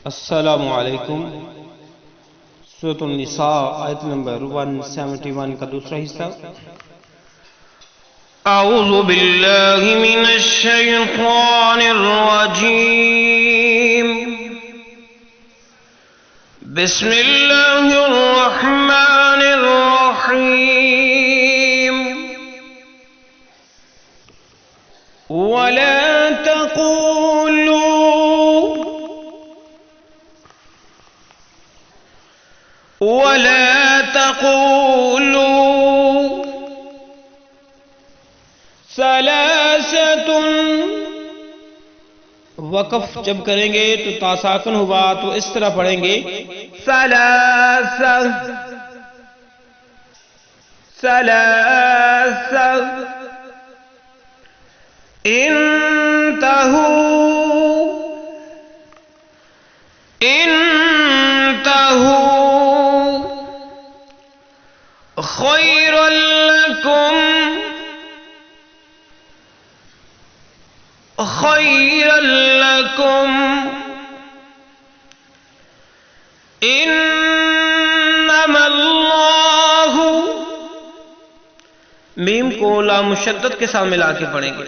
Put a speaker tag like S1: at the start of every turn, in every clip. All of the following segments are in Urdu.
S1: السلام علیکم۔ سورۃ النساء آیت نمبر 171 کا دوسرا حصہ۔
S2: اعوذ باللہ من الشیطان الرجیم، بسم اللہ الرحمن الرحیم۔ ولا تقولوا ثلاثة،
S1: وقف جب کریں گے تو تا ساکن ہوا تو اس طرح پڑھیں گے
S2: ثلاثة ثلاثة، انتهوا خيرا لكم انما اللہ،
S1: میم کو لام مشدد کے ساتھ ملا کے پڑھیں گے۔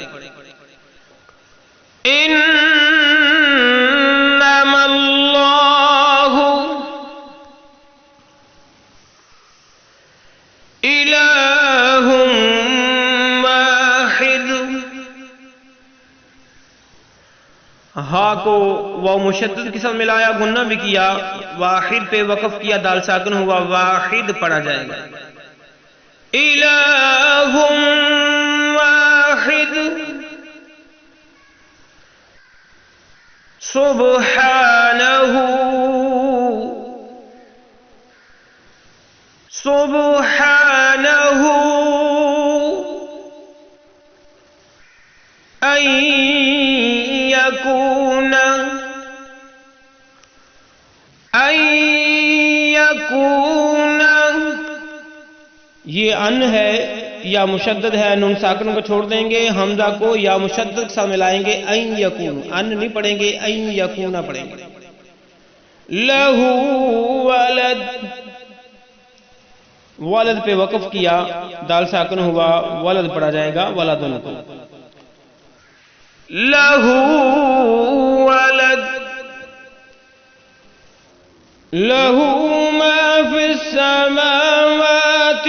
S2: انما اللہ الہ واحد،
S1: ہا کو واو مشدد کے ساتھ ملایا، گنہ بھی کیا، واحد پہ وقف کیا، دال ساکن ہوا، واحد پڑھا جائے گا۔
S2: الہ واحد سبحانہ ان یکون،
S1: یہ ان ہے یا مشدد ہے، نون ساکن کو چھوڑ دیں گے، حمزہ کو یا مشدد کے ساتھ ملائیں گے، این یکون، ان نہیں پڑھیں گے، این یکون پڑھیں گے۔
S2: لہو ولد،
S1: ولد پہ وقف کیا، دال ساکن ہوا، ولد پڑھا جائے گا، ولدن کو۔
S2: لہو ولد، لہو ما فی السماوات،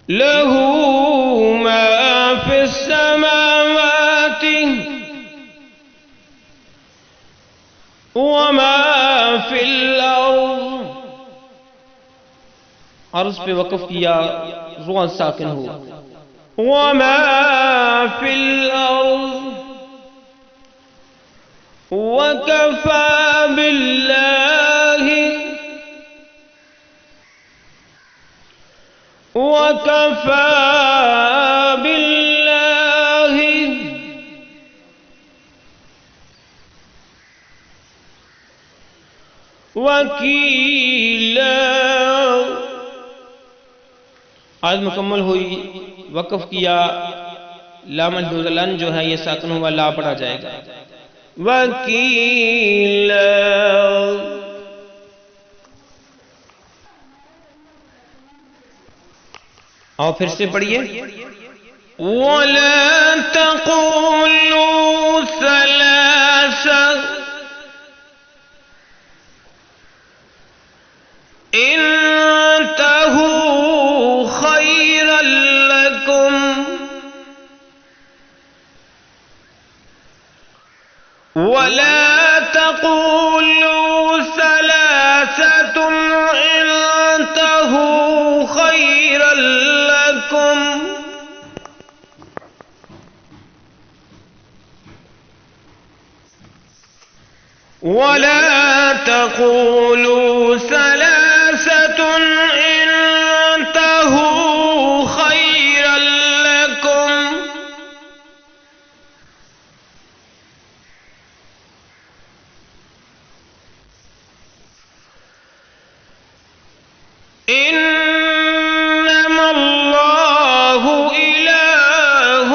S2: لہو ما فی السماوات وما فی الارض،
S1: عرض پہ وقف کیا، زوان ساکن ہوا،
S2: وما فی الارض وکفى باللہ، وکفى باللہ وکیلا،
S1: آج مکمل ہوئی، وقف کیا، لام الدوزلن جو ہے یہ ساکن ہوا، لا پڑھا جائے گا۔
S2: وکیلا،
S1: اور پھر سے پڑھیے۔
S2: ولا تقولوا ثلاثة انتهوا خيرا لكم، ولا تقولوا ثلاثة انتهوا خيرا لكم، ولا تقولوا ثلاثة انتهوا خيرا لكم، انما اللہ الہ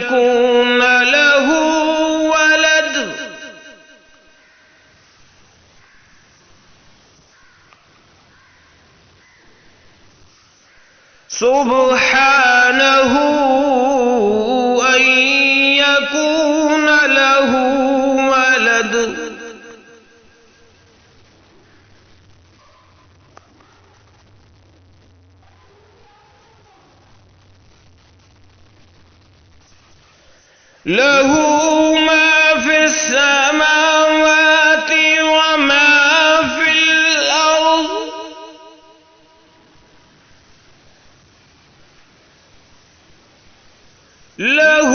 S2: يكون له ولد سبحانه أن يكون له ولد له ما في السماوات وما في الأرض له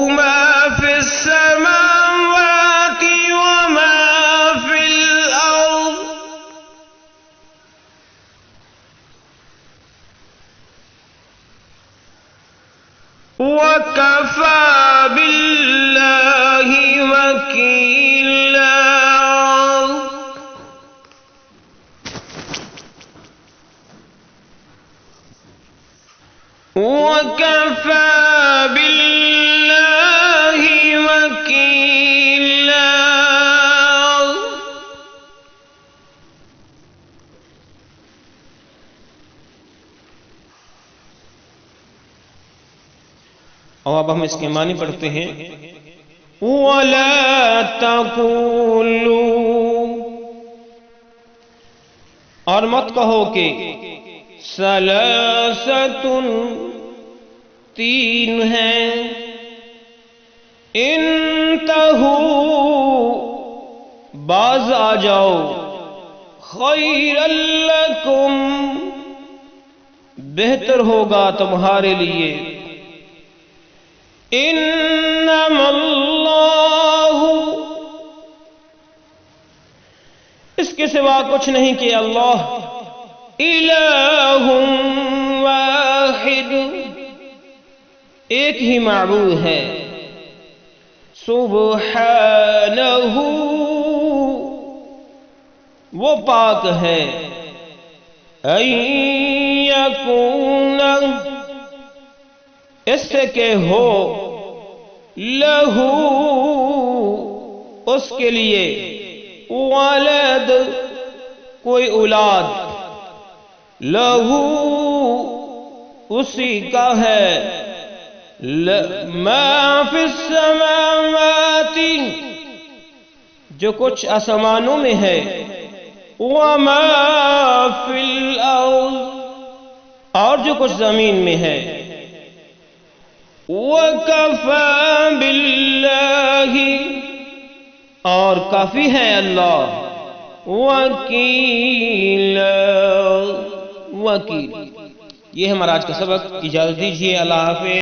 S2: ما في السماوات وما في الأرض وكفى بالله وكيلا وكفى بالله وكيلا
S1: اور اب ہم اس کے معنی پڑھتے ہیں وَلَا تَقُولُوا، اور مت کہو کہ ثلاثۃ تین ہیں، انتہوا باز آ جاؤ، خیر لکم بہتر ہوگا تمہارے لیے، انما اللہ اس کے سوا کچھ نہیں کہ اللہ الہ واحد ایک ہی معبود ہے، سبحانہ وہ پاک ہے، ان یکون اس سے کہ ہو، لہو اس کے لیے، ولد کوئی اولاد، لہو اسی کا ہے، ما فی السماوات جو کچھ آسمانوں میں ہے، وما فی الارض اور جو کچھ زمین میں ہے، وَكَفَى بِاللَّهِ اور کافی ہے اللہ، وَكِيلًا وکیل۔ یہ ہمارا آج کا سبق، اجازت دیجیے، اللہ حافظ۔